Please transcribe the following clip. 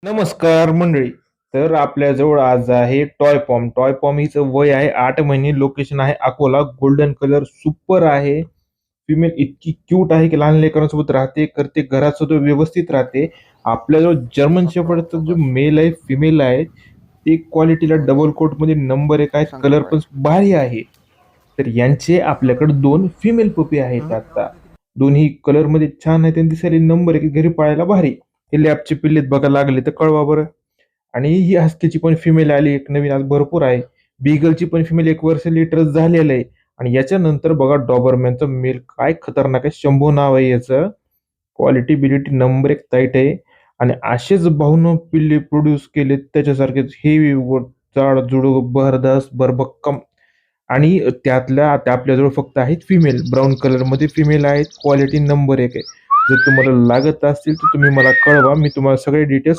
नमस्कार मंडळी. तर आपल्याजवळ आज आहे टॉय पॉम. टॉय पॉम हिचं वय आहे 8 महिने. लोकेशन आहे अकोला. गोल्डन कलर सुपर आहे. फिमेल इतकी क्यूट आहे की लहान लेकरांसोबत राहते, करते, घरात सुद्धा व्यवस्थित राहते. आपल्याजवळ जर्मन शेफर्डचा जो मेल आहे, फिमेल आहे, ते क्वालिटीला डबल कोट मध्ये नंबर 1 आहेत. कलर पण भारी आहे. तर यांचे आपल्याकडे 2 फिमेल पपी आहेत आता. दोन्ही कलर मध्ये छान आहेत आणि दिसायला नंबर 1 घरी पाळायला भारी. हे लॅबचे पिल्लेत बघा, लागले तर कळवा बरं. आणि ही हस्कीची पण फिमेल आली एक नवीन, आज भरपूर आहे. बीगलची पण फिमेल 1 वर्ष लिटर झालेलं आहे. आणि याच्यानंतर बघा डॉबरमॅनचं मेल काय खतरनाक आहे. शंभू नाव आहे याचं. क्वालिटी बिलिटी नंबर 1 टाईट आहे. आणि असेच भाऊनं पिल्ले प्रोड्यूस केले त्याच्यासारखेच हेवी, जाड जुडू, बरदस्त, भरभक्कम. आणि त्यातल्या आता आपल्याजवळ फक्त आहेत फिमेल. ब्राऊन कलर मध्ये फिमेल आहेत. क्वालिटी नंबर 1 आहे. जर तुम्हाला लागत असतील तर तुम्ही मला कळवा. मी तुम्हाला सगळे डिटेल्स